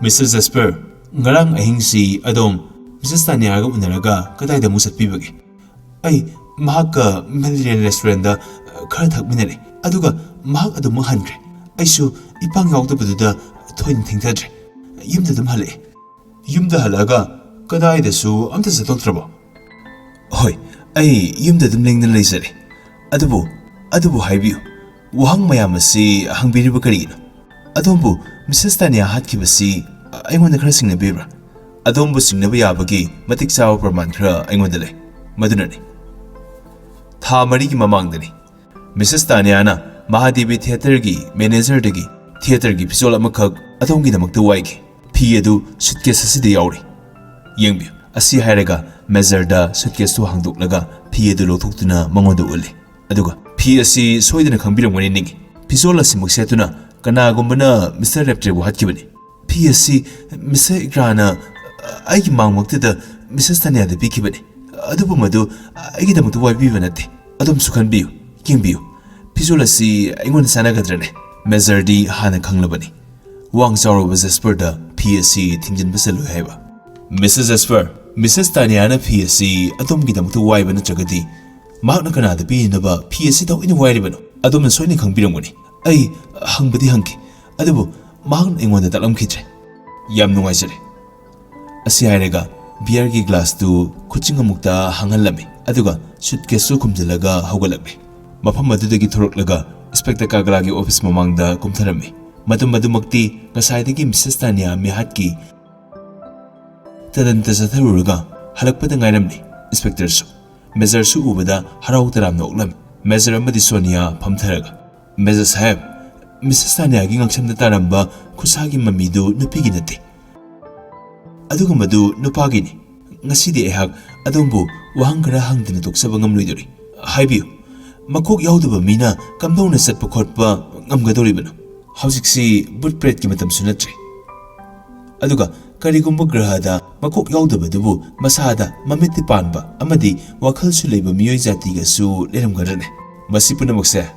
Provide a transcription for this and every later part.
Mrs. Esper, ngarang ahingsi adom Mrs. Tanya ga unaraga kadai da musat pibage. Ai mahaka Mediterranean restaurant da khara thakminare. Aduga mahak adum hanre. Aisu ipang yaudabadda thoin thingthadre. Yumda dum hale. Yumda halaga kadai da su amta satoktrabo. Hoi, ai yumda dum lengna leisare. Adubu haibiu. Wahang mayamasi hangbiriba karino. Adombu Mrs. Tanya hatkibasi aingona khara singnabibra. Adombu singnaba yabagi matik chawa praman khara aingona le. Madunani. Tha marigi mamangdani. Mrs. Tanya na Mahadevi Theatre gi manager dagi theatre gi pisol amakhak adomgi damakta waigi. Phi adu suitcase asidi yauri. Yengbi asi hairaga measure da suitcase tu hangdoklaga phi adu lothokduna mangoda uli. Aduga phi asi soidana khangbiramgani ningi. Pisol asi maksetuna kanagumbana Mr. Reptre hatkibani. Phi asi Mr. Ikrana aigi mangmaktida Mrs. Tanya da pikibani. Adubu madu aigi damakta waibiba natte. Adom sukhanbiyu yengbiyu. Pisol asi aingon sanagadrane. Measure di hana khanglabani. Wang Zaro Esper da PSC Tingjin Basalu Heba. Mrs. Esper, Mrs. Tanyana PSC, Atom Gidam to Waiban Jagati. Magna Canada be in the PSC to in Waibano. Adom and Sony Kambirangoni. Ay, Hangbadi Hunky. Adabu, Magn in one that Alam Kitchen. Yam no Isere. Asiarega, Biergi glass to Kuchingamukta Hangalami. Aduga, suitcase Kumzelaga Hogalabi. Mapamadu Gitorlaga, Spectacagragi office Mamanga Kumtarami. Madumagti, Nasayaki Mrs. Tanya Mihatki Tadanta Zatharuga, Halakpatang Iramni, Inspectors, Measure Su Ubada, Harautaram Noglam, Measure Madisonia, Pamtaraga, Measure Sahab, Mrs. Tanya Gingaksam the Taramba, Kusagi Mamidu, Nupiginati Adugumadu, Nupagini, Nasidi Ehag, Adumbu, Wahangara hang the Tuksabangam Liduri, Haibu, Makuk Yauduba Mina, Kamdona Set Pokotpa, Amgadoribano. Hausiksi Butbread Kimatam Sunatri. Aduga, Karigumba Grahada, Makok Yaudabadubu, Masada, Mamiti Panba, Amadi, Wakal Suleba Mioizatiga Su, Leram Garane, Masipunamoxe.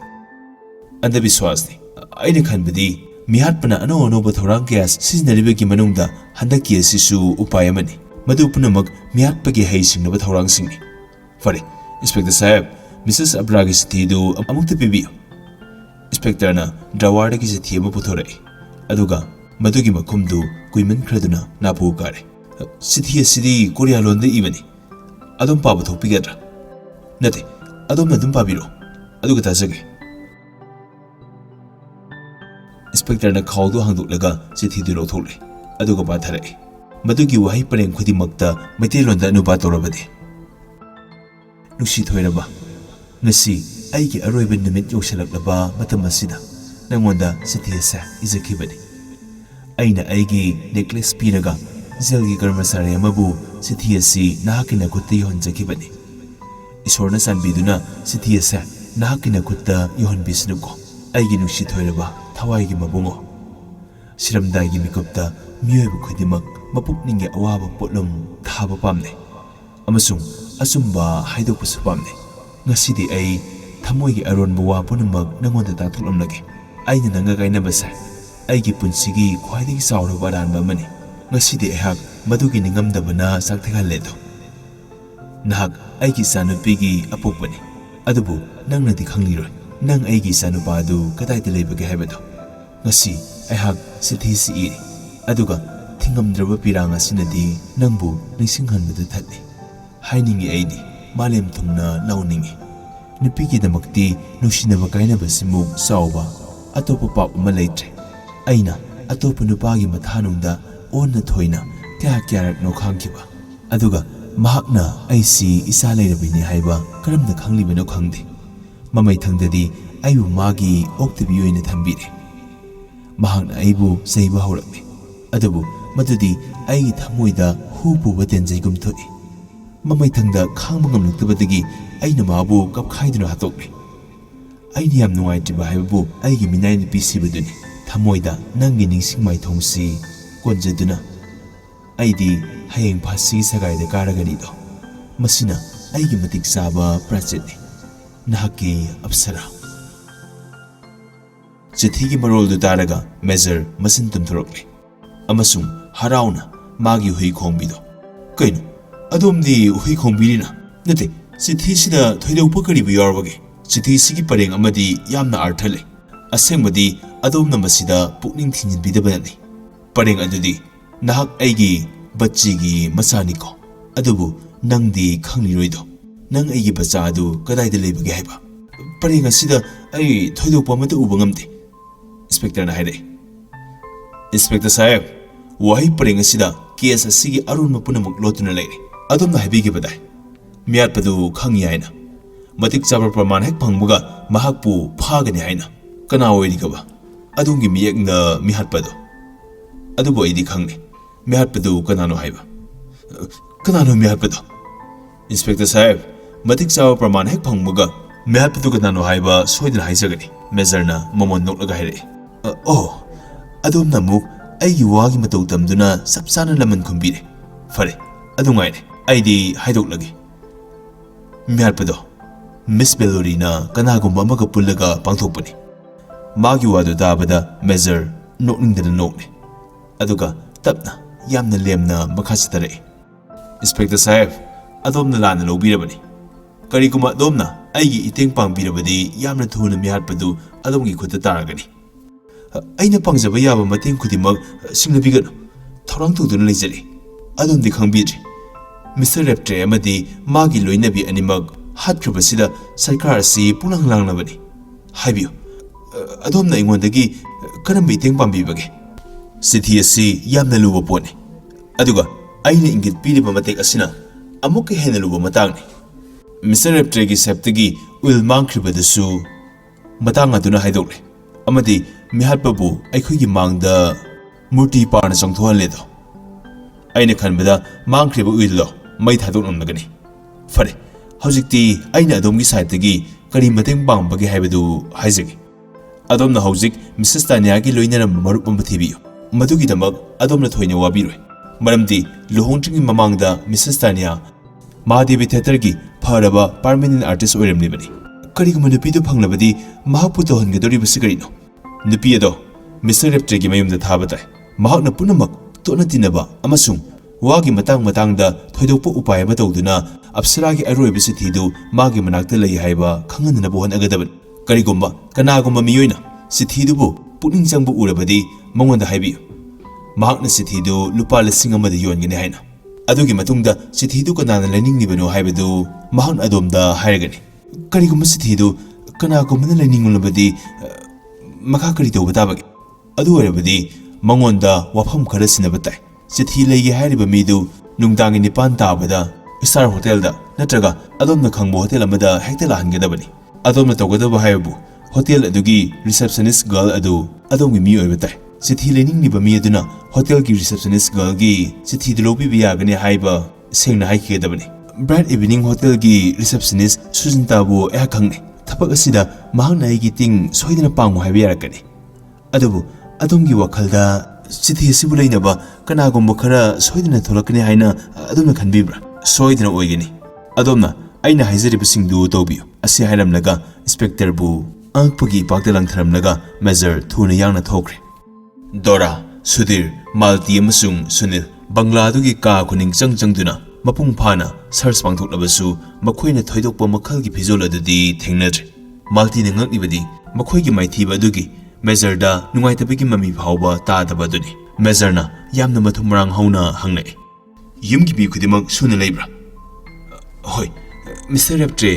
And the Biswasni. Aina Kanbadi, Mihatpana, no but Horankias, Siznaribaki Manunda, Handaki Sisu, Upayamani, Madupunamag, Mihatpagi Hazing, but Horang Singni. Fari, Inspector Sahib, Mrs. Abragis Tidu, among the Pibio. Inspector na Drawada ki Sathi ama puthore. Aduga madugi makumdu kuiman khraduna napu kare. Sathi asidi Korea londa ibani. Adom paba thokpigadra. Nate adom nadum pabiro. Aduga tasage. Inspector na khawdu hangduklaga Sathi du lothole. Aduga pathare. Madugi wahi pareng khudimakta Maitai londa anupa torabade. Nusi thoiraba. Ngasi Aiki Aroiban Nimit Yoshalaba, Matamasida, Nangonda, Sitiasa, Izakibani. Aina Aigi, Necklace Pinaga, Zelgi Garmasari Mabu, Sitiasi, Nahakina Kutti Honzakibani. Isorna San Biduna, Sitiasa, Nahakina Kutta Yohan Bisnuko, Aigi Nushitoiraba, Tawaigi Mabungo. Siramdagi Mikupta, Muebu Kudimak, Mapukninga Awaba Potlum, Taba Pamne. Amasung, Asumba, Haidopusupamne. Ngasidi ay Tamoy aron bawa punamag nangonda tatulomlagi. Ay na nangagay na basa. Ay gipunsigi kwaiding sauro baran ba mani. Ngasidi ehak madugi ningamdaba na saktakalledo. Nahak ay gisanupigi apukbani. Adubu nang nadikang liroy. Nang ay gisanupadu katay tilibagi hebado. Ngasi ehak sithisi iri. Aduga tingamdraba piranga sinadi nangbu nisinghan madathatni. Hainingi ay di malem tungna launingi. Nupigi damakti nusinaba kainaba simug sauba atopa pap malaitre. Aina atopa nupagi mathanungda onna thoina kya no khangkiba. Aduga mahakna aisi isa lairabini haiba karamda khanglibano khangde. Mamai thangdadi aibu magi oktabi oina thambire. Mahakna aibu saiba haurakne. Adubu madudi aigi thamoida hu puba tenjaigum thoi. Mamai thangda khangba ngamluktabadagi aina mabu kapkhaiduna hatokni. Aini yam nungaitriba haibabu aigi minai nupi sibaduni thamoida nangi ningsingmai thongsi konjaduna. Aidi hayeng phasi sagaida karaganido. Masina aigi matik saba prachitni. Nahaki apsara. Chithi ki marol du taraga measure masin tumthorokni. ꯑꯃꯁꯨꯡ ꯍꯔꯥꯎꯅ ꯃꯥꯒꯤ ꯍꯨꯏ ꯈꯣꯡꯕꯤꯗꯣ ꯀꯩꯅꯣ ꯑꯗꯣꯝꯗꯤ ꯍꯨꯏ ꯈꯣꯡꯕꯤꯔꯤꯅ ꯅꯠꯇꯦ ꯆꯤꯊꯤꯁꯤꯗ ꯊꯣꯏꯗꯣꯛꯄ ꯀꯔꯤꯕꯨ ꯌꯥꯎꯔꯕꯒꯦ ꯆꯤꯊꯤꯁꯤꯒꯤ ꯄꯔꯦꯡ ꯑꯃꯗꯤ ꯌꯥꯝꯅ ꯑꯥꯔꯊ ꯂꯩ ꯑꯁꯦꯡꯕꯗꯤ ꯑꯗꯣꯝꯅ ꯃꯁꯤꯗ ꯄꯨꯛꯅꯤꯡ ꯊꯤꯡꯖꯤꯟꯕꯤꯗꯕꯅꯅꯤ ꯄꯔꯦꯡ ꯑꯗꯨꯗꯤ ꯅꯍꯥꯛ ꯑꯩꯒꯤ ꯕच्चीꯒꯤ ꯃꯆꯥꯅꯤꯀꯣ ꯑꯗꯨꯕꯨ ꯅꯪꯗꯤ ꯈꯪꯂꯤꯔꯣꯏꯗꯣ ꯅꯪ ꯑꯩꯒꯤ ꯕच्चा ꯑꯗꯨ ꯀꯗꯥꯏꯗ ꯂꯩꯕꯒꯦ ꯍꯥꯏꯕ ꯄꯔꯦꯡ ꯑꯁꯤꯗ ꯑꯩ ꯊꯣꯏꯗꯣꯛꯄ ꯑꯃꯠꯇ ꯎꯕ ꯉꯝꯗꯦ ꯏꯟꯁꯄꯦꯛꯇꯔꯅ ꯍꯥꯏꯔꯛꯏ ꯏꯟꯁꯄꯦꯛꯇꯔ ꯁꯥꯍꯦꯕ ꯋꯥꯍꯩ ꯄꯔꯦꯡ ꯑꯁꯤꯗ ꯀꯦꯁ ꯑꯁꯤꯒꯤ ꯑꯔꯣꯟꯕ ꯄꯨꯝꯅꯃꯛ ꯂꯣꯠꯇꯨꯅ ꯂꯩꯔꯦ ꯑꯗꯣꯝꯅ ꯍꯥꯏꯕꯤꯈꯤꯕꯗꯥꯏ ꯃꯤꯌꯥꯠꯄꯗꯨ ꯈꯪꯏ ꯍꯥꯏꯅ ꯃꯇꯤꯛ ꯆꯥꯕ ꯄ꯭ꯔꯃꯥꯟ ꯍꯦꯛ ꯐꯪꯕꯒ ꯃꯍꯥꯛꯄꯨ ꯐꯥꯒꯅꯤ ꯍꯥꯏꯅ ꯀꯅꯥ ꯑꯣꯏꯔꯤꯒꯕ ꯑꯗꯣꯝꯒꯤ ꯃꯤꯌꯦꯛꯅ ꯃꯤꯍꯥꯠꯄꯗꯣ ꯑꯗꯨꯕꯨ ꯑꯩꯗꯤ ꯈꯪꯂꯦ ꯃꯤꯍꯥꯠꯄꯗꯨ ꯀꯅꯥꯅꯣ ꯍꯥꯏꯕ ꯀꯅꯥꯅꯣ ꯃꯤꯍꯥꯠꯄꯗꯣ ꯏꯟꯁꯄꯦꯛꯇꯔ ꯁꯥꯍꯦꯕ ꯃꯇꯤꯛ ꯆꯥꯕ ꯄ꯭ꯔꯃꯥꯟ ꯍꯦꯛ ꯐꯪꯕꯒ ꯃꯤꯍꯥꯠꯄꯗꯨ ꯀꯅꯥꯅꯣ ꯍꯥꯏꯕ ꯁꯣꯏꯗꯅ ꯍꯥꯏꯖꯒꯅꯤ ꯃꯦꯖꯔꯅ ꯃꯃꯣꯟ ꯅꯣꯛꯂꯒ ꯍꯥꯏꯔꯛꯏ ꯑꯣ ꯑꯗꯣꯝꯅ ꯑꯃꯨꯛ ꯑꯩꯒꯤ ꯋꯥꯒꯤ ꯃꯇꯧ ꯇꯝꯗꯨꯅ ꯆꯞ ꯆꯥꯅ ꯂꯃꯟ ꯈꯨꯝꯕꯤꯔꯦ ꯐꯔꯦ ꯑꯗꯨ ꯉꯥꯏꯔꯦ ꯑꯩꯗꯤ ꯍꯥꯏꯗꯣꯛꯂꯒꯦ ꯃꯤꯍꯥꯠꯄꯗꯣ ꯃꯤꯁ ꯕꯦꯂꯣꯔꯤꯅ ꯀꯅꯥꯒꯨꯝꯕ ꯑꯃꯒ ꯄꯨꯜꯂꯒ ꯄꯥꯡꯊꯣꯛꯄꯅꯤ ꯃꯥꯒꯤ ꯋꯥꯗꯨ ꯇꯥꯕꯗ ꯃꯦꯖꯔ ꯅꯣꯛꯅꯤꯡꯗꯅ ꯅꯣꯛꯂꯦ ꯑꯗꯨꯒ ꯇꯞꯅ ꯌꯥꯝꯅ ꯂꯦꯝꯅ ꯃꯈꯥ ꯆꯠꯊꯔꯛꯏ ꯏꯟꯁꯄꯦꯛꯇꯔ ꯁꯥꯍꯦꯕ ꯑꯗꯣꯝꯅ ꯂꯥꯟꯅ ꯂꯧꯕꯤꯔꯕꯅꯤ ꯀꯔꯤꯒꯨꯝꯕ ꯑꯗꯣꯝꯅ ꯑꯩꯒꯤ ꯏꯇꯦꯡ ꯄꯥꯡꯕꯤꯔꯕꯗꯤ ꯌꯥꯝꯅ ꯊꯨꯅ ꯃꯤꯍꯥꯠꯄꯗꯨ ꯑꯗꯣꯝꯒꯤ ꯈꯨꯠꯇ ꯇꯥꯔꯒꯅꯤ ꯑꯩꯅ ꯄꯥꯡꯖꯕ ꯌꯥꯕ ꯃꯇꯦꯡ ꯈꯨꯗꯤꯡꯃꯛ ꯁꯤꯡꯅꯕꯤꯒꯅꯨ ꯊꯧꯔꯥꯡ ꯇꯧꯗꯨꯅ ꯂꯩꯖꯔꯤ ꯑꯗꯣꯝꯗꯤ ꯈꯪꯕꯤꯗ꯭ꯔꯤ ꯃꯤꯁꯇꯔ ꯔꯦꯞꯇ꯭ꯔꯦ ꯑꯃꯗꯤ ꯃꯥꯒꯤ ꯂꯣꯏꯅꯕꯤ ꯑꯅꯤꯃꯛ ꯍꯥꯠꯈ꯭ꯔꯕꯁꯤꯗ ꯁꯔꯀꯥꯔ ꯑꯁꯤ ꯄꯨꯛꯂꯥꯡ ꯂꯥꯡꯂꯕꯅꯤ ꯍꯥꯏꯕꯤꯌꯨ ꯑꯗꯣꯝꯅ ꯑꯩꯉꯣꯟꯗꯒꯤ ꯀꯔꯝꯕ ꯏꯇꯦꯡ ꯄꯥꯡꯕꯤꯕꯒꯦ ꯆꯤꯊꯤ ꯑꯁꯤ ꯌꯥꯝꯅ ꯂꯨꯕ ꯄꯣꯠꯅꯤ ꯑꯗꯨꯒ ꯑꯩꯅ ꯏꯪꯒꯤꯠ ꯄꯤꯔꯤꯕ ꯃꯇꯦꯛ ꯑꯁꯤꯅ ꯑꯃꯨꯛꯀ ꯍꯦꯟꯅ ꯂꯨꯕ ꯃꯇꯥꯡꯅꯤ ꯃꯤꯁꯇꯔ ꯔꯦꯞꯇ꯭ꯔꯦꯒꯤ ꯁꯦꯞꯇꯒꯤ ꯎꯏꯜ ꯃꯥꯡꯈ꯭ꯔꯤꯕꯗꯨꯁꯨ ꯃꯇꯥꯡ ꯑꯗꯨꯅ ꯍꯥꯏꯗꯣꯛꯂꯦ ꯑꯃꯗꯤ ꯃꯤꯍꯥꯠꯄꯕꯨ ꯑꯩꯈꯣꯏꯒꯤ ꯃꯥꯡꯗ ꯃꯨꯔꯇꯤ ꯄꯥꯔꯅ ꯆꯣꯡꯊꯣꯛꯍꯜꯂꯦꯗꯣ ꯑꯩꯅ ꯈꯟꯕꯗ ꯃꯥꯡꯈ꯭ꯔꯤꯕ ꯎꯏꯜꯗꯣ ꯃꯩ ꯊꯥꯗꯣꯛꯂꯝꯂꯒꯅꯤ ꯐꯔꯦ ꯍꯧꯖꯤꯛꯇꯤ ꯑꯩꯅ ꯑꯗꯣꯝꯒꯤ ꯁꯥꯏꯠꯇꯒꯤ ꯀꯔꯤ ꯃꯇꯦꯡ ꯄꯥꯡꯕꯒꯦ ꯍꯥꯏꯕꯗꯨ ꯍꯥꯏꯖꯒꯦ ꯑꯗꯣꯝꯅ ꯍꯧꯖꯤꯛ ꯃꯤꯁꯦꯁ ꯇꯥꯅꯤꯌꯥꯒꯤ ꯂꯣꯏꯅꯔꯝꯕ ꯃꯔꯨꯞ ꯑꯃ ꯊꯤꯕꯤꯌꯨ ꯃꯗꯨꯒꯤꯗꯃꯛ ꯑꯗꯣꯝꯅ ꯊꯣꯏꯅ ꯋꯥꯕꯤꯔꯣꯏ ꯃꯔꯝꯗꯤ ꯂꯨꯍꯣꯡꯗ꯭ꯔꯤꯉꯩ ꯃꯃꯥꯡꯗ ꯃꯤꯁꯦꯁ ꯇꯥꯅꯤꯌꯥ ꯃꯍꯥꯗꯦꯕꯤ ꯊꯤꯌꯦꯇꯔꯒꯤ ꯐꯔꯕ ꯄꯥꯔꯃꯦꯅꯦꯟ ꯑꯥꯔꯇꯤꯁ ꯑꯣꯏꯔꯝꯂꯤꯕꯅꯤ ꯀꯔꯤꯒꯨꯝꯕ ꯅꯨꯄꯤꯗꯨ ꯐꯪꯂꯕꯗꯤ ꯃꯍꯥꯛꯄꯨ ꯇꯧꯍꯟꯒꯗꯧꯔꯤꯕꯁꯤ ꯀꯔꯤꯅꯣ ꯅꯨꯄꯤ ꯑꯗꯣ ꯃꯤꯁꯇꯔ ꯔꯦꯞꯇ꯭ꯔꯦꯒꯤ ꯃꯌꯨꯝꯗ ꯊꯥꯕ ꯇꯥꯏ ꯃꯍꯥꯛꯅ ꯄꯨꯝꯅꯃꯛ ꯇꯣꯠꯅ ꯇꯤꯟꯅꯕ ꯑꯃꯁꯨꯡ ꯋꯥꯒꯤ ꯃꯇꯥꯡꯗ ꯊꯣꯏꯗꯣꯛꯄ ꯎꯄꯥꯏ ꯑꯃ ꯇꯧꯗꯨꯅ ꯑꯞꯁꯔꯥꯒꯤ ꯑꯔꯣꯏꯕ ꯆꯤꯊꯤꯗꯨ ꯃꯥꯒꯤ ꯃꯅꯥꯛꯇ ꯂꯩ ꯍꯥꯏꯕ ꯈꯪꯍꯟꯅꯕ ꯍꯣꯠꯅꯒꯗꯕꯅꯤ ꯀꯔꯤꯒꯨꯝꯕ ꯀꯅꯥꯒꯨꯝꯕ ꯃꯤꯑꯣꯏꯅ ꯆꯤꯊꯤꯗꯨꯕꯨ ꯄꯨꯛꯅꯤꯡ ꯆꯪꯕ ꯎꯔꯕꯗꯤ ꯃꯉꯣꯟꯗ ꯍꯥꯏꯕꯤꯌꯨ ꯃꯍꯥꯛꯅ ꯆꯤꯊꯤꯗꯨ ꯂꯨꯄꯥ 1,000 ꯌꯣꯟꯒꯅꯤ ꯍꯥꯏꯅ ꯑꯗꯨꯒꯤ ꯃꯇꯨꯡꯗ ꯆꯤꯊꯤꯗꯨ ꯀꯅꯥꯅ ꯂꯩꯅꯤꯡꯂꯤꯕꯅꯣ ꯍꯥꯏꯕꯗꯨ ꯃꯍꯥꯛꯅ ꯑꯗꯣꯝꯗ ꯍꯥꯏꯔꯒꯅꯤ ꯀꯔꯤꯒꯨꯝꯕ ꯆꯤꯊꯤꯗꯨ ꯀꯅꯥꯒꯨꯝꯕꯅ ꯂꯩꯅꯤꯡꯂꯕꯗꯤ ꯃꯈꯥ ꯀꯔꯤ ꯇꯧꯕ ꯇꯥꯕꯒꯦ ꯑꯗꯨ ꯑꯣꯏꯔꯕꯗꯤ ꯃꯉꯣꯟꯗ ꯋꯥꯐꯝ ꯈꯔ ꯁꯤꯟꯅꯕ ꯇꯥꯏ ꯆꯤꯊꯤ ꯂꯩꯒꯦ ꯍꯥꯏꯔꯤꯕ ꯃꯤꯗꯨ ꯅꯨꯡꯗꯥꯡꯒꯤ 9 ꯇꯥꯕꯗ ꯁ꯭ꯇꯥꯔ ꯍꯣꯇꯦꯜꯗ ꯅꯠꯇ꯭ꯔꯒ ꯑꯗꯣꯝꯅ ꯈꯪꯕ ꯍꯣꯇꯦꯜ ꯑꯃꯗ ꯍꯦꯛꯇ ꯂꯥꯛꯍꯟꯒꯗꯕꯅꯤ ꯑꯗꯣꯝꯅ ꯇꯧꯒꯗꯕ ꯍꯥꯏꯕꯕꯨ ꯍꯣꯇꯦꯜ ꯑꯗꯨꯒꯤ ꯔꯤꯁꯦꯞꯁꯅꯤꯁ ꯒꯔꯜ ꯑꯗꯨ ꯑꯗꯣꯝꯒꯤ ꯃꯤ ꯑꯣꯏꯕ ꯇꯥꯏ ꯆꯤꯊꯤ ꯂꯩꯅꯤꯡꯂꯤꯕ ꯃꯤ ꯑꯗꯨꯅ ꯍꯣꯇꯦꯜꯒꯤ ꯔꯤꯁꯦꯞꯁꯅꯤꯁ ꯒꯔꯜꯒꯤ ꯆꯤꯊꯤꯗꯨ ꯂꯧꯕꯤꯕ ꯌꯥꯒꯅꯤ ꯍꯥꯏꯕ ꯁꯦꯡꯅ ꯍꯥꯏꯈꯤꯒꯗꯕꯅꯤ ꯕ꯭ꯔꯥꯏꯠ ꯏꯚꯤꯅꯤꯡ ꯍꯣꯇꯦꯜꯒꯤ ꯔꯤꯁꯦꯞꯁꯅꯤꯁ ꯁꯨꯖꯤꯟꯇꯥꯕꯨ ꯑꯩꯍꯥꯛ ꯈꯪꯅꯩ ꯊꯕꯛ ꯑꯁꯤꯗ ꯃꯍꯥꯛꯅ ꯑꯩꯒꯤ ꯇꯤꯡ ꯁꯣꯏꯗꯅ ꯄꯥꯡꯉꯨ ꯍꯥꯏꯕ ꯌꯥꯔꯛꯀꯅꯤ ꯑꯗꯨꯕꯨ ꯑꯗꯣꯝꯒꯤ ꯋꯥꯈꯜꯗ ꯆꯤꯊꯤ ꯑꯁꯤꯕꯨ ꯂꯩꯅꯕ ꯀꯅꯥꯒꯨꯝꯕ ꯈꯔ ꯁꯣꯏꯗꯅ ꯊꯣꯛꯂꯛꯀꯅꯤ ꯍꯥꯏꯅ ꯑꯗꯣꯝꯅ ꯈꯟꯕꯤꯕ꯭ꯔꯥ ꯁꯣꯏꯗꯅ ꯑꯣꯏꯒꯅꯤ ꯑꯗꯣꯝꯅ ꯑꯩꯅ ꯍꯥꯏꯖꯔꯤꯕꯁꯤꯡꯗꯨ ꯇꯧꯕꯤꯌꯨ ꯑꯁꯤ ꯍꯥꯏꯔꯝꯂꯒ ꯏꯟꯁꯄꯦꯛꯇꯔꯕꯨ ꯑꯉꯛꯄꯒꯤ ꯏꯄꯥꯛꯇ ꯂꯪꯊꯔꯝꯂꯒ ꯃꯦꯖꯔ ꯊꯨꯅ ꯌꯥꯡꯅ ꯊꯣꯛꯈ꯭ꯔꯦ ꯗꯣꯔꯥ ꯁꯨꯙꯤꯔ ꯃꯥꯜꯇꯤ ꯑꯃꯁꯨꯡ ꯁꯨꯅꯤꯜ ꯕꯪꯒ꯭ꯂꯥꯗꯨꯒꯤ ꯀꯥ ꯈꯨꯅꯤꯡ ꯆꯪꯗꯨꯅ ꯃꯄꯨꯡ ꯐꯥꯅ ꯁꯔꯆ ꯄꯥꯡꯊꯣꯛꯂꯕꯁꯨ ꯃꯈꯣꯏꯅ ꯊꯣꯏꯗꯣꯛꯄ ꯃꯈꯜꯒꯤ ꯐꯤꯖꯣꯜ ꯑꯗꯨꯗꯤ ꯊꯦꯡꯅꯗ꯭ꯔꯦ ꯃꯥꯜꯇꯤꯅ ꯉꯛꯂꯤꯕꯗꯤ ꯃꯈꯣꯏꯒꯤ ꯃꯥꯏꯊꯤꯕ ꯑꯗꯨꯒꯤ ꯃꯦꯖꯔꯗ ꯅꯨꯡꯉꯥꯏꯇꯕꯒꯤ ꯃꯃꯤ ꯐꯥꯎꯕ ꯇꯥꯗꯕ ꯑꯗꯨꯅꯤ ꯃꯦꯖꯔꯅ ꯌꯥꯝꯅ ꯃꯊꯨꯝ ꯃꯔꯥꯡ ꯍꯧꯅ ꯍꯪꯂꯛꯏ ꯌꯨꯝꯒꯤ ꯃꯤ ꯈꯨꯗꯤꯡꯃꯛ ꯁꯨꯅ ꯂꯩꯕ꯭ꯔꯥ ꯍꯣꯏ ꯃꯤꯁꯇꯔ ꯔꯦꯞꯇ꯭ꯔꯦ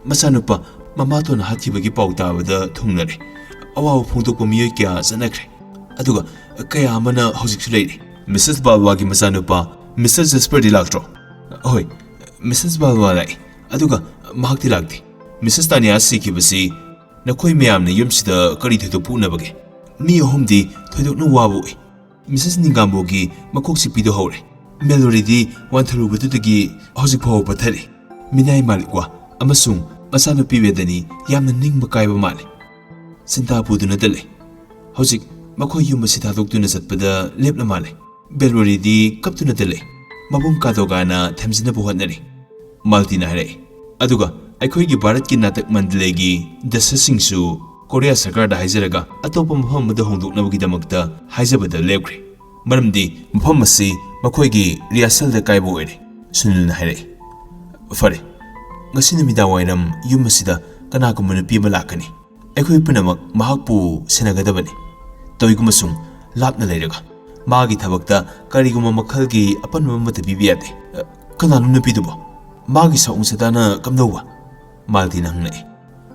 ꯃꯆꯥꯅꯨꯄꯥ ꯃꯃꯥꯇꯣꯟꯅ ꯍꯥꯠꯈꯤꯕꯒꯤ ꯄꯥꯎ ꯇꯥꯕꯗ ꯊꯨꯡꯂꯔꯦ ꯑꯋꯥꯕ ꯐꯣꯡꯗꯣꯛꯄ ꯃꯤꯑꯣꯏ ꯀꯌꯥ ꯆꯠꯅꯈ꯭ꯔꯦ ꯑꯗꯨꯒ ꯀꯌꯥ ꯑꯃꯅ ꯍꯧꯖꯤꯛꯁꯨ ꯂꯩꯔꯤ ꯃꯤꯁꯦꯁ ꯕꯥꯜꯋꯥꯒꯤ ꯃꯆꯥꯅꯨꯄꯥ ꯃꯤꯁꯇꯔ ꯖꯦꯁꯄꯔꯗꯤ ꯂꯥꯛꯇ꯭ꯔꯣ ꯍꯣꯏ ꯃꯤꯁꯦꯁ ꯕꯥꯜꯋꯥ ꯂꯥꯛꯏ ꯑꯗꯨꯒ ꯃꯍꯥꯛꯇꯤ ꯂꯥꯛꯇꯦ ꯃꯤꯁꯦꯁ ꯇꯥꯅꯤꯌꯥ ꯁꯤꯈꯤꯕꯁꯤ ꯅꯈꯣꯏ ꯃꯌꯥꯝꯅ ꯌꯨꯝꯁꯤꯗ ꯀꯔꯤ ꯊꯣꯏꯗꯣꯛꯄ ꯎꯅꯕꯒꯦ ꯃꯤ ꯑꯍꯨꯝꯗꯤ ꯊꯣꯏꯗꯣꯛꯅ ꯋꯥꯕ ꯎꯏ ꯃꯤꯁꯦꯁ ꯅꯤꯡꯒꯥꯝꯕꯣꯒꯤ ꯃꯀꯣꯛ ꯆꯤꯛꯄꯤꯗꯨ ꯍꯧꯔꯦ ꯃꯦꯂꯣꯔꯤꯗꯤ ꯋꯥꯟꯊꯔꯨꯕꯗꯨꯗꯒꯤ ꯍꯧꯖꯤꯛ ꯐꯥꯎꯕ ꯄꯠꯊꯔꯤ ꯃꯤꯅꯥꯏ ꯃꯥꯂꯤꯛꯋꯥ ꯑꯃꯁꯨꯡ ꯃꯆꯥꯅꯨꯄꯤ ꯋꯦꯗꯅꯤ ꯌꯥꯝꯅ ꯅꯤꯡꯕ ꯀꯥꯏꯕ ꯃꯥꯜꯂꯤ ꯆꯤꯟꯇꯥ ꯄꯨꯗꯨꯅꯇ ꯂꯩ ꯍꯧꯖꯤꯛ ꯃꯈꯣꯏ ꯌꯨꯝ ꯑꯁꯤ ꯊꯥꯗꯣꯛꯇꯨꯅ ꯆꯠꯄꯗ ꯂꯦꯞꯂ ꯃꯥꯜꯂꯤ ꯕꯦꯜꯋꯔꯤꯗꯤ ꯀꯞꯇꯨꯅꯇ ꯂꯩ ꯃꯕꯨꯡ ꯀꯥꯗꯣꯒꯥꯅ ꯊꯦꯝꯖꯤꯟꯅꯕ ꯍꯣꯠꯅꯔꯤ ꯃꯥꯜꯇꯤꯅ ꯍꯥꯏꯔꯛꯏ ꯑꯗꯨꯒ ꯑꯩꯈꯣꯏꯒꯤ ꯚꯥꯔꯠꯀꯤ ꯅꯥꯇꯛ ꯃꯟꯗꯂꯦꯒꯤ ꯗꯁꯁꯤꯡꯁꯨ ꯀꯣꯔꯤꯌꯥ ꯁꯔꯀꯥꯔꯗ ꯍꯥꯏꯖꯔꯒ ꯑꯇꯣꯞꯄ ꯃꯐꯝ ꯑꯃꯗ ꯍꯣꯡꯗꯣꯛꯅꯕꯒꯤꯗꯃꯛꯇ ꯍꯥꯏꯖꯕꯗ ꯂꯦꯞꯈ꯭ꯔꯦ ꯃꯔꯝꯗꯤ ꯃꯐꯝ ꯑꯁꯤ ꯃꯈꯣꯏꯒꯤ ꯔꯤꯍꯔꯁꯦꯜꯗ ꯀꯥꯏꯕ ꯑꯣꯏꯔꯦ꯫ ꯁꯨꯅꯤꯜꯅ ꯍꯥꯏꯔꯛꯏ꯫ ꯐꯔꯦ, ꯉꯁꯤ ꯅꯨꯃꯤꯗꯥꯡꯋꯥꯏꯔꯝ ꯌꯨꯝ ꯑꯁꯤꯗ ꯀꯅꯥꯒꯨꯝꯕ ꯅꯨꯄꯤ ꯑꯃ ꯂꯥꯛꯀꯅꯤ꯫ ꯑꯩꯈꯣꯏ ꯄꯨꯝꯅꯃꯛ ꯃꯍꯥꯛꯄꯨ ꯁꯦꯟꯅꯒꯗꯕꯅꯤ꯫ ꯇꯧꯏꯒꯨꯝꯕꯁꯨꯡ ꯂꯥꯞꯅ ꯂꯩꯔꯒ ꯃꯥꯒꯤ ꯊꯕꯛꯇ ꯀꯔꯤꯒꯨꯝꯕ ꯃꯈꯜꯒꯤ ꯑꯄꯟꯕ ꯑꯃꯠꯇ ꯄꯤꯕ ꯌꯥꯗꯦ꯫ ꯀꯅꯥꯅꯣ ꯅꯨꯄꯤꯗꯨꯕꯣ? ꯃꯥꯒꯤ ꯁꯥꯑꯣꯡ ꯁꯥꯗꯥꯅ ꯀꯝꯗꯧꯕ? ꯃꯥꯂꯇꯤꯅ ꯍꯪꯂꯛꯏ꯫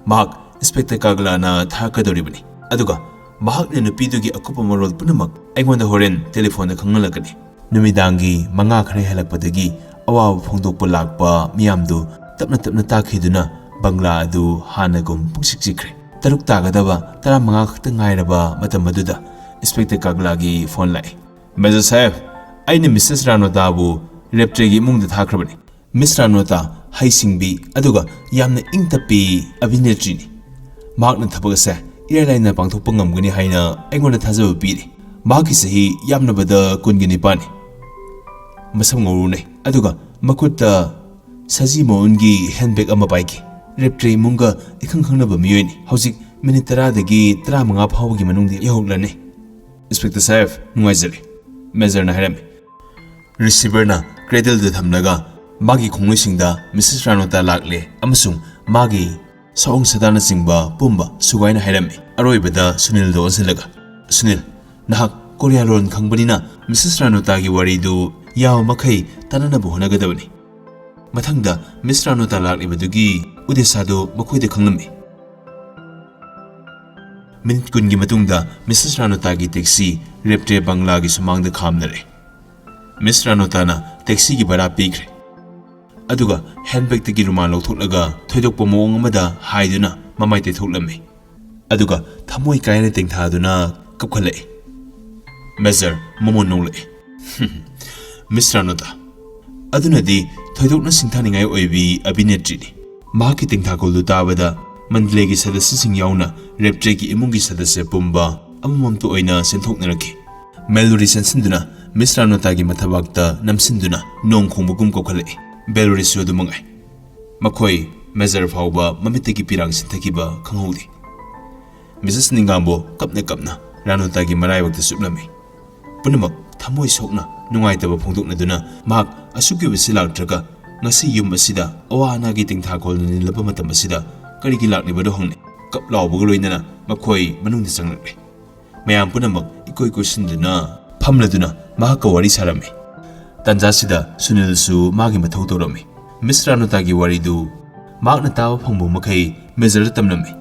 ꯃꯍꯥꯛ ꯏꯟꯁꯄꯦꯛꯇꯔ ꯀꯥꯒꯂꯥꯅ ꯊꯥꯔꯛꯀꯗꯧꯔꯤꯕꯅꯤ, ꯑꯗꯨꯒ ꯃꯍꯥꯛꯅ ꯅꯨꯄꯤꯗꯨꯒꯤ ꯑꯀꯨꯞꯄ ꯃꯔꯣꯜ ꯄꯨꯝꯅꯃꯛ ꯑꯩꯉꯣꯟꯗ ꯍꯣꯔꯦꯟ ꯇꯦꯂꯤꯐꯣꯟꯗ ꯈꯪꯍꯜꯂꯛꯀꯅꯤ꯫ ꯅꯨꯃꯤꯗꯥꯡꯒꯤ 5 ꯈꯔ ꯍꯦꯜꯂꯛꯄꯗꯒꯤ ꯑꯋꯥꯕ ꯐꯣꯡꯗꯣꯛꯄ ꯂꯥꯛꯄ ꯃꯤꯌꯥꯝꯗꯨ ꯇꯞꯅ ꯇꯞꯅ ꯇꯥꯈꯤꯗꯨꯅ ꯕꯪꯒ꯭ꯂꯥ ꯑꯗꯨ ꯍꯥꯟꯅꯒꯨꯝ ꯄꯨꯡꯆꯤꯛ ꯆꯤꯛꯈ꯭ꯔꯦ꯫ 6 ꯇꯥꯒꯗꯕ 15 ꯈꯛꯇ ꯉꯥꯏꯔꯕ ꯃꯇꯝ ꯑꯗꯨꯗ ꯏꯟꯁꯄꯦꯛꯇꯔ ꯀꯥꯒꯂꯥꯒꯤ ꯐꯣꯟ ꯂꯥꯛꯏ꯫ ꯃꯦꯖꯔ ꯁꯥꯍꯦꯕ, ꯑꯩꯅ ꯃꯤꯁꯦꯁ ꯔꯥꯅꯣꯇꯥꯕꯨ ꯔꯦꯞꯇ꯭ꯔꯦꯒꯤ ꯏꯃꯨꯡꯗ ꯊꯥꯈ꯭ꯔꯕꯅꯤ꯫ ꯃꯤꯁ ꯔꯥꯅꯣꯇꯥ ꯍꯩꯁꯤꯡꯕꯤ ꯑꯗꯨꯒ ꯌꯥꯝꯅ ꯏꯪ ꯇꯞꯄꯤ ꯑꯚꯤꯅꯦꯇ꯭ꯔꯤꯅꯤ꯫ ꯃꯍꯥꯛꯅ ꯊꯕꯛ ꯑꯁꯦ ꯏꯔꯥꯏ ꯂꯥꯏꯅ ꯄꯥꯡꯊꯣꯛꯄ ꯉꯝꯒꯅꯤ ꯍꯥꯏꯅ ꯑꯩꯉꯣꯟꯗ ꯊꯥꯖꯕ ꯄꯤꯔꯤ꯫ ꯃꯍꯥꯛꯀꯤ ꯆꯍꯤ ꯌꯥꯝꯅꯕꯗ 29ꯅꯤ꯫ ꯃꯁꯝ ꯉꯧꯔꯨꯅꯩ ꯑꯗꯨꯒ ꯃꯈꯨꯠꯇ ꯁꯖꯤ ꯃꯑꯣꯟꯒꯤ ꯍꯦꯟꯕꯦꯒ ꯑꯃ ꯄꯥꯏꯈꯤ꯫ ꯔꯦꯞꯇ꯭ꯔꯦ ꯏꯃꯨꯡꯒ ꯏꯈꯪ ꯈꯪꯅꯕ ꯃꯤꯑꯣꯏꯅꯤ꯫ ꯍꯧꯖꯤꯛ ꯃꯤꯅꯤꯠ 10ꯗꯒꯤ 15 ꯐꯥꯎꯕꯒꯤ ꯃꯅꯨꯡꯗ ꯌꯧꯍꯧꯔꯅꯤ꯫ ꯏꯟꯁꯄꯦꯛꯇꯔ ꯁꯥꯍꯦꯕ, ꯅꯨꯡꯉꯥꯏꯖꯔꯦ, ꯃꯦꯖꯔꯅ ꯍꯥꯏꯔꯝꯃꯤ꯫ ꯔꯤꯁꯤꯚꯔꯅ ꯀ꯭ꯔꯦꯗꯜꯗ ꯊꯝꯂꯒ ꯃꯥꯒꯤ ꯈꯣꯡꯂꯣꯏꯁꯤꯡꯗ ꯃꯤꯁꯦꯁ ꯔꯥꯅꯣꯇꯥ ꯂꯥꯛꯂꯦ ꯑꯃꯁꯨꯡ ꯃꯥꯒꯤ ꯁꯥꯑꯣꯡ ꯁꯥꯗꯥꯅꯆꯤꯡꯕ ꯄꯨꯝꯕ ꯁꯨꯒꯥꯏꯅ ꯍꯥꯏꯔꯝꯃꯤ꯫ ꯑꯔꯣꯏꯕꯗ ꯁꯨꯅꯤꯜꯗ ꯑꯣꯟꯁꯤꯜꯂꯒ, ꯁꯨꯅꯤꯜ, ꯅꯍꯥꯛ ꯀꯣꯔꯤꯌꯥ ꯂꯣꯟ ꯈꯪꯕꯅꯤꯅ ꯃꯤꯁꯦꯁ ꯔꯥꯅꯣꯇꯥꯒꯤ ꯋꯥꯔꯤꯗꯨ ꯌꯥꯕ ꯃꯈꯩ ꯇꯥꯟꯅꯅꯕ ꯍꯣꯠꯅꯒꯗꯕꯅꯤ꯫ ꯃꯊꯪꯗ ꯃꯤꯁ ꯔꯥꯅꯣꯇꯥ ꯂꯥꯛꯂꯤꯕꯗꯨꯒꯤ ꯎꯗꯦꯁꯥꯗꯨ ꯃꯈꯣꯏꯗ ꯈꯪꯂꯝꯃꯤ꯫ ꯃꯤꯅꯤꯠ 10ꯒꯤ ꯃꯇꯨꯡꯗ ꯃꯤꯁꯦꯁ ꯔꯥꯅꯣꯇꯥꯒꯤ ꯇꯦꯛꯁꯤ ꯔꯦꯞꯇ꯭ꯔꯦ ꯕꯪꯒ꯭ꯂꯥꯒꯤ ꯁꯨꯃꯥꯡꯗ ꯈꯥꯝꯅꯔꯦ꯫ ꯃꯤꯁ ꯔꯥꯅꯣꯇꯥꯅ ꯇꯦꯛꯁꯤꯒꯤ ꯚꯔꯥ ꯄꯤꯈ꯭ꯔꯦ, ꯑꯗꯨꯒ ꯍꯦꯟꯕꯦꯒꯇꯒꯤ ꯔꯨꯃꯥꯜ ꯂꯧꯊꯣꯛꯂꯒ ꯊꯣꯏꯗꯣꯛꯄ ꯃꯑꯣꯡ ꯑꯃꯗ ꯍꯥꯏꯗꯨꯅ ꯃꯃꯥꯏ ꯇꯩꯊꯣꯛꯂꯝꯃꯤ, ꯑꯗꯨꯒ ꯊꯃꯣꯏ ꯀꯥꯏꯅ ꯇꯦꯡꯊꯥꯗꯨꯅ ꯀꯞꯈꯠꯂꯛꯏ꯫ ꯃꯦꯖꯔ ꯃꯃꯣꯟ ꯅꯣꯛꯂꯛꯏ꯫ ꯃꯤꯁ ꯔꯥꯅꯣꯇꯥ, ꯑꯗꯨꯅꯗꯤ ꯊꯣꯏꯗꯣꯛꯅ ꯁꯤꯡꯊꯥꯅꯤꯡꯉꯥꯏ ꯑꯣꯏꯕꯤ ꯑꯚꯤꯅꯦꯇ꯭ꯔꯤꯅꯤ꯫ ꯃꯍꯥꯛꯀꯤ ꯇꯦꯡꯊꯥꯈꯣꯜꯗꯨ ꯇꯥꯕꯗ ꯃꯟꯗꯂꯦꯒꯤ ꯁꯗꯁ꯭ꯌꯁꯤꯡ ꯌꯥꯎꯅ ꯔꯦꯞꯇ꯭ꯔꯦꯒꯤ ꯏꯃꯨꯡꯒꯤ ꯁꯗꯁ꯭ꯌ ꯄꯨꯝꯕ ꯑꯃꯃꯝꯇ ꯑꯣꯏꯅ ꯆꯦꯟꯊꯣꯛꯅꯔꯛꯈꯤ꯫ ꯃꯦꯂꯣꯔꯤ ꯆꯦꯟꯁꯤꯟꯗꯨꯅ ꯃꯤꯁ ꯔꯥꯅꯣꯇꯥꯒꯤ ꯃꯊꯕꯥꯛꯇ ꯅꯝꯁꯤꯟꯗꯨꯅ ꯅꯣꯡ ꯈꯣꯡꯕꯒꯨꯝ ꯀꯧꯈꯠꯂꯛꯏ꯫ ꯕꯦꯂꯣꯔꯤꯁꯨ ꯑꯗꯨꯃꯉꯥꯏ꯫ ꯃꯈꯣꯏ ꯃꯦꯖꯔ ꯐꯥꯎꯕ ꯃꯃꯤꯠꯇꯒꯤ ꯄꯤꯔꯥꯡ ꯁꯤꯟꯊꯈꯤꯕ ꯈꯪꯍꯧꯗꯦ꯫ ꯃꯤꯁꯦꯁ ꯅꯤꯡꯒꯥꯝꯕꯣ ꯀꯞꯅ ꯀꯞꯅ ꯔꯥꯅꯣꯇꯥꯒꯤ ꯃꯔꯥꯏꯕꯛꯇ ꯆꯨꯞꯂꯝꯃꯤ꯫ ꯄꯨꯝꯅꯃꯛ ꯊꯃꯣꯏ ꯁꯣꯛꯅ ꯅꯨꯡꯉꯥꯏꯇꯕ ꯐꯣꯡꯗꯣꯛꯅꯗꯨꯅ ꯃꯍꯥꯛ ꯑꯁꯨꯛꯀꯤ ꯑꯣꯏꯕꯁꯤ ꯂꯥꯛꯇ꯭ꯔꯒ ꯉꯁꯤ ꯌꯨꯝ ꯑꯁꯤꯗ ꯑꯋꯥ ꯑꯅꯥꯒꯤ ꯇꯦꯡꯊꯥꯈꯣꯜꯅ ꯅꯤꯜꯂꯕ ꯃꯇꯝ ꯑꯁꯤꯗ ꯀꯔꯤꯒꯤ ꯂꯥꯛꯂꯤꯕꯅꯣ ꯍꯪꯅꯩ꯫ ꯀꯞ ꯂꯥꯎꯕꯒ ꯂꯣꯏꯅꯅ ꯃꯈꯣꯏ ꯃꯅꯨꯡꯗ ꯆꯪꯂꯛꯂꯦ꯫ ꯃꯌꯥꯝ ꯄꯨꯝꯅꯃꯛ ꯏꯀꯣꯏ ꯀꯣꯏꯁꯤꯟꯗꯨꯅ ꯐꯝꯂꯗꯨꯅ ꯃꯍꯥꯛꯀ ꯋꯥꯔꯤ ꯁꯥꯔꯝꯃꯤ꯫ ꯇꯥꯟꯖꯥꯁꯤꯗ ꯁꯨꯅꯤꯜꯁꯨ ꯃꯥꯒꯤ ꯃꯊꯧ ꯇꯧꯔꯝꯃꯤ꯫ ꯃꯤꯁ ꯔꯥꯅꯣꯇꯥꯒꯤ ꯋꯥꯔꯤꯗꯨ ꯃꯍꯥꯛꯅ ꯇꯥꯕ ꯐꯪꯕ ꯃꯈꯩ ꯃꯦꯖꯔꯗ ꯇꯝꯂꯝꯃꯤ꯫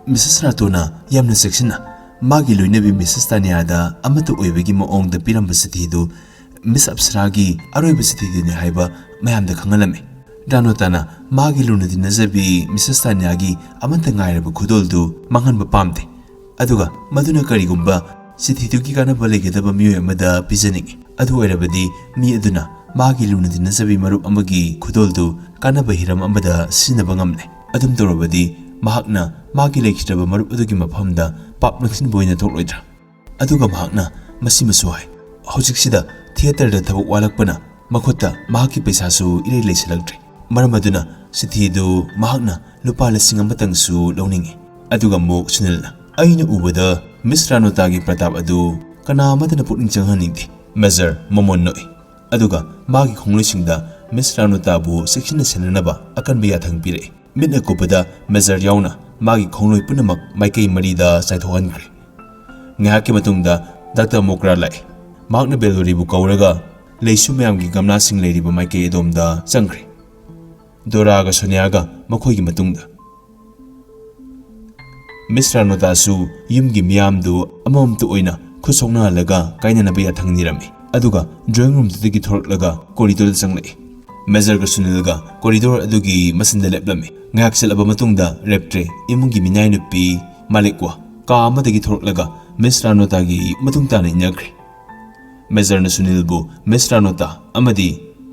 ꯃꯤꯁꯦꯁ ꯔꯥꯇꯣꯅ ꯌꯥꯝꯅ ꯆꯦꯛꯁꯤꯟꯅ ꯃꯥꯒꯤ ꯂꯣꯏꯅꯕꯤ ꯃꯤꯁꯦꯁ ꯇꯥꯅꯤꯌꯥꯗ ꯑꯃꯠꯇ ꯑꯣꯏꯕꯒꯤ ꯃꯑꯣꯡꯗ ꯄꯤꯔꯝꯕ ꯆꯤꯊꯤꯗꯨ ꯃꯤꯁ ꯑꯞꯁꯔꯥꯒꯤ ꯑꯔꯣꯏꯕ ꯆꯤꯊꯤꯗꯨꯅꯤ ꯍꯥꯏꯕ ꯃꯌꯥꯝꯗ ꯈꯪꯍꯜꯂꯝꯃꯤ꯫ ꯔꯥꯅꯣꯇꯥꯅ ꯃꯥꯒꯤ ꯂꯨꯅ ꯇꯤꯟꯅꯖꯕꯤ ꯃꯤꯁꯦꯁ ꯇꯥꯅꯤꯌꯥꯒꯤ ꯑꯃꯠꯇ ꯉꯥꯏꯔꯕ ꯈꯨꯗꯣꯜꯗꯨ ꯃꯥꯡꯍꯟꯕ ꯄꯥꯝꯗꯦ, ꯑꯗꯨꯒ ꯃꯗꯨꯅ ꯀꯔꯤꯒꯨꯝꯕ ꯆꯤꯊꯤꯗꯨꯒꯤ ꯀꯥꯟꯅꯕ ꯂꯩꯒꯗꯕ ꯃꯤꯑꯣꯏ ꯑꯃꯗ ꯄꯤꯖꯅꯤꯡꯏ꯫ ꯑꯗꯨ ꯑꯣꯏꯔꯕꯗꯤ ꯃꯤ ꯑꯗꯨꯅ ꯃꯥꯒꯤ ꯂꯨꯅ ꯇꯤꯟꯅꯖꯕꯤ ꯃꯔꯨꯞ ꯑꯃꯒꯤ ꯈꯨꯗꯣꯜꯗꯨ ꯀꯥꯟꯅꯕ ꯍꯤꯔꯝ ꯑꯃꯗ ꯁꯤꯖꯤꯟꯅꯕ ꯉꯝꯂꯦ꯫ ꯑꯗꯨꯝ ꯇꯧꯔꯕꯗꯤ ꯃꯍꯥꯛꯅ ꯃꯥꯒꯤ ꯂꯩꯈꯤꯗ꯭ꯔꯕ ꯃꯔꯨꯞ ꯑꯗꯨꯒꯤ ꯃꯐꯝꯗ ꯄꯥꯞ ꯂꯪꯁꯤꯟꯕ ꯑꯣꯏꯅ ꯊꯣꯛꯂꯣꯏꯗ꯭ꯔꯥ? ꯑꯗꯨꯒ ꯃꯍꯥꯛꯅ ꯃꯁꯤꯃꯁꯨ ꯍꯥꯏ, ꯍꯧꯖꯤꯛꯁꯤꯗ ꯊꯤꯌꯦꯇꯔꯗ ꯊꯕꯛ ꯋꯥꯠꯂꯛꯄꯅ ꯃꯈꯨꯠꯇ ꯃꯍꯥꯛꯀꯤ ꯄꯩꯁꯥꯁꯨ ꯏꯔꯩ ꯂꯩꯁꯤꯜꯂꯛꯇ꯭ꯔꯦ꯫ ꯃꯔꯝ ꯑꯗꯨꯅ ꯆꯤꯊꯤꯗꯨ ꯃꯍꯥꯛꯅ ꯂꯨꯄꯥ 1,000ꯇꯪꯁꯨ ꯂꯧꯅꯤꯡꯏ꯫ ꯑꯗꯨꯒ ꯑꯃꯨꯛ ꯁꯨꯅꯤꯜꯅ, ꯑꯩꯅ ꯎꯕꯗ ꯃꯤꯁ ꯔꯥꯅꯣꯇꯥꯒꯤ ꯄ꯭ꯔꯇꯥꯞ ꯑꯗꯨ ꯀꯅꯥ ꯑꯃꯠꯇꯅ ꯄꯨꯛꯅꯤꯡ ꯆꯪꯍꯟꯅꯤꯡꯗꯦ꯫ ꯃꯦꯖꯔ ꯃꯃꯣꯟ ꯅꯣꯛꯏ, ꯑꯗꯨꯒ ꯃꯥꯒꯤ ꯈꯣꯡꯂꯣꯏꯁꯤꯡꯗ ꯃꯤꯁ ꯔꯥꯅꯣꯇꯥꯕꯨ ꯆꯦꯛꯁꯤꯟꯅ ꯁꯦꯟꯅꯅꯕ ꯑꯀꯟꯕ ꯌꯥꯊꯪ ꯄꯤꯔꯛꯏ꯫ ꯃꯤꯠꯅ ꯀꯨꯞꯄꯗ ꯃꯦꯖꯔ ꯌꯥꯎꯅ ꯃꯥꯒꯤ ꯈꯣꯡꯂꯣꯏ ꯄꯨꯝꯅꯃꯛ ꯃꯥꯏꯀꯩ 4ꯗ ꯆꯥꯏꯊꯣꯛꯍꯟꯈ꯭ꯔꯦ꯫ ꯉꯥꯏꯍꯥꯛꯀꯤ ꯃꯇꯨꯡꯗ ꯗꯥꯛꯇꯔ ꯃꯣꯀ꯭ꯔꯥ ꯂꯥꯛꯏ꯫ ꯃꯍꯥꯛꯅ ꯕꯦꯂꯣꯔꯤꯕꯨ ꯀꯧꯔꯒ ꯂꯩꯁꯨ ꯃꯌꯥꯝꯒꯤ ꯒꯝꯂꯥꯁꯤꯡ ꯂꯩꯔꯤꯕ ꯃꯥꯏꯀꯩ ꯑꯗꯣꯝꯗ ꯆꯪꯈ꯭ꯔꯦ꯫ ꯗꯣꯔꯥꯒ ꯁꯣꯅꯤꯌꯥꯒ ꯃꯈꯣꯏꯒꯤ ꯃꯇꯨꯡꯗ꯫ ꯃꯤꯁ ꯔꯥꯅꯣꯇꯥꯁꯨ ꯌꯨꯝꯒꯤ ꯃꯤꯌꯥꯝꯗꯨ ꯑꯃꯃꯝꯇ ꯑꯣꯏꯅ ꯈꯨꯠ ꯁꯣꯛꯅꯍꯜꯂꯒ ꯀꯥꯏꯅꯅꯕ ꯌꯥꯊꯪ ꯅꯤꯔꯝꯃꯤ, ꯑꯗꯨꯒ ꯗ꯭ꯔꯣꯌꯤꯡ ꯔꯨꯝꯗꯨꯗꯒꯤ ꯊꯣꯔꯛꯂꯒ ꯀꯣꯔꯤꯗꯣꯔꯗ ꯆꯪꯂꯛꯏ꯫ ꯃꯦꯖꯔꯒ ꯁꯨꯅꯤꯜꯒ ꯀꯣꯔꯤꯗꯣꯔ ꯑꯗꯨꯒꯤ ꯃꯆꯤꯟꯗ ꯂꯦꯞꯂꯝꯃꯤ꯫ ꯉꯥꯏꯍꯥꯛ ꯆꯠꯂꯕ ꯃꯇꯨꯡꯗ ꯔꯦꯞꯇ꯭ꯔꯦ ꯏꯃꯨꯡꯒꯤ ꯃꯤꯅꯥꯏ ꯅꯨꯄꯤ ꯃꯥꯂꯤꯛꯋꯥ ꯀꯥ ꯑꯃꯗꯒꯤ ꯊꯣꯔꯛꯂꯒ ꯃꯤꯁ ꯔꯥꯅꯣꯇꯥꯒꯤ ꯃꯇꯨꯡ ꯇꯥꯅ ꯏꯟꯅꯈ꯭ꯔꯦ꯫ ꯃꯦꯖꯔꯅ ꯁꯨꯅꯤꯜꯕꯨ ꯃꯤꯁ ꯔꯥꯅꯣꯇꯥ ꯑꯃꯗꯤ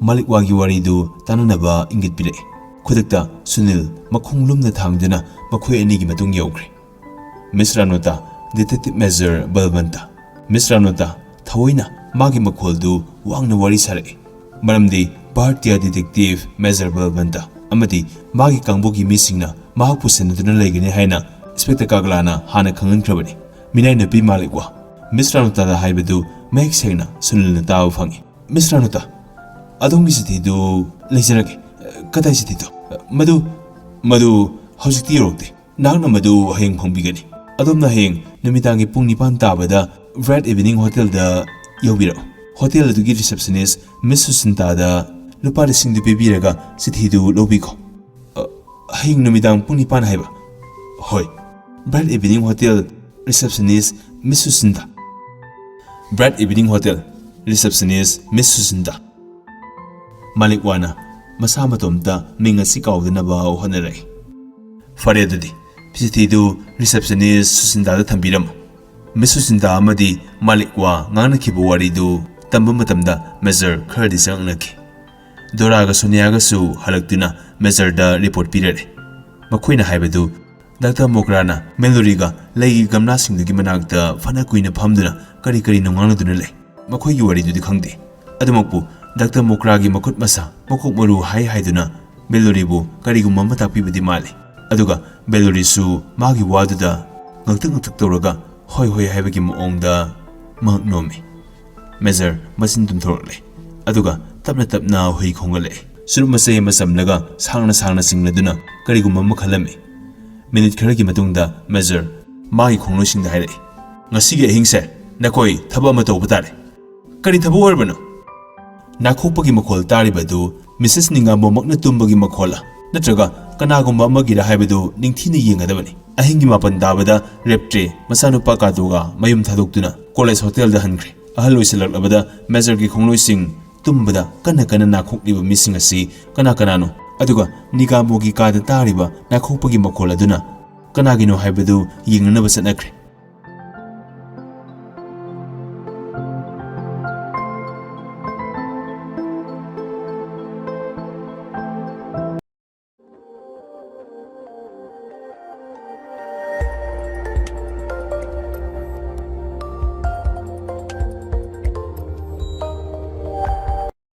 ꯃꯥꯂꯤꯛꯋꯥꯒꯤ ꯋꯥꯔꯤꯗꯨ ꯇꯥꯟꯅꯅꯕ ꯏꯪꯒꯤꯠ ꯄꯤꯔꯛꯏ꯫ ꯈꯨꯗꯛꯇ ꯁꯨꯅꯤꯜ ꯃꯈꯣꯡ ꯂꯨꯝꯅ ꯊꯥꯡꯗꯨꯅ ꯃꯈꯣꯏ ꯑꯅꯤꯒꯤ ꯃꯇꯨꯡ ꯌꯧꯈ꯭ꯔꯦ꯫ ꯃꯤꯁ ꯔꯥꯅꯣꯇꯥ, ꯗꯤꯇꯦꯛꯇꯤꯚ ꯃꯦꯖꯔ ꯕꯜꯕꯟꯇ꯫ ꯃꯤꯁ ꯔꯥꯅꯣꯇꯥ ꯊꯑꯣꯏꯅ ꯃꯥꯒꯤ ꯃꯈꯣꯜꯗꯨ ꯋꯥꯡꯅ ꯋꯥꯔꯤ ꯁꯥꯔꯛꯏ, ꯃꯔꯝꯗꯤ ꯚꯥꯔꯇꯤꯌꯥ ꯗꯤꯇꯦꯛꯇꯤꯚ ꯃꯦꯖꯔ ꯕꯜꯕꯟꯇ ꯑꯃꯗꯤ ꯃꯥꯒꯤ ꯀꯥꯡꯕꯨꯒꯤ ꯃꯤꯁꯤꯡꯅ ꯃꯍꯥꯛꯄꯨ ꯁꯦꯟꯅꯗꯨꯅ ꯂꯩꯒꯅꯤ ꯍꯥꯏꯅ ꯏꯟꯁꯄꯦꯛꯇꯔ ꯀꯥꯒꯂꯥꯅ ꯍꯥꯟꯅ ꯈꯪꯍꯟꯈ꯭ꯔꯕꯅꯤ꯫ ꯃꯤꯅꯥꯏ ꯅꯨꯄꯤ ꯃꯥꯂꯤꯛꯋꯥ, Miss Ranuta haibadu mek sengna sunilna tawa fangi. Miss Ranuta, adongi sithidu leizarage. Kadai sithidu? Madu hausikti yorokte. Nahakna madu hayeng phangbigani. Adomna hayeng numidangi pung 9 tabada Red Evening Hotel da yaubirao. Hotel adugi receptionist Miss Susinta da lupa lising du pibiraga sithidu lobiko. Hayeng numidang pung 9 haiba. Hoi. Red Evening Hotel receptionist Miss Susinta. Red Evening Hotel receptionist Miss Susinta. Malikwana masa matomta minga sikawdanaba honarai. Fare adudi sithidu receptionist Susinta da thambiram. Miss Susinta amadi Malikwa ngana kibu waridu tamba matamda Major khardi sangnaki. Dora ga Sonia ga su halaktuna Major da report pirare. Makoina haibadu Dr. Mokrana Melody ga lei gamna singdugi manakta fana kuina phamduna kari nongana duna lei. Makoi gi wari dudi khangde. Adumakpu Dr. Mokra gi makut masa makok maru haiduna Melody bu kari gumma mata pibadi male. Aduga Melody su magi waduda ngaktak tawraga hoi haibagi maongda magnomi. Major masin tumthorle. Aduga tapna hui khongale. Surup masay masamlaga sangna singladuna kari gumma makhalame. Minute kharagi matungda Major magi khongnosingda haire. Ngasigi ahingse nakoi thaba ama tawba tare. Kari thaba warbano? Nakhopagi makhol taribadu Mrs. Ningambo makna tumbagi makhola. Natraga kanagumba amagira haibadu ningthina yengadabani. Ahingi mapan dabada reptre masanupa kaduga mayum thadokduna college hotel da hankre. Ahal loisilakabada Major gi khongloising tumbada kana nakhokliba mising asi kanano. Aduga Nigambo gi kada tariba nakhopagi makhol aduna kanagino haibadu yengnanaba satnakre.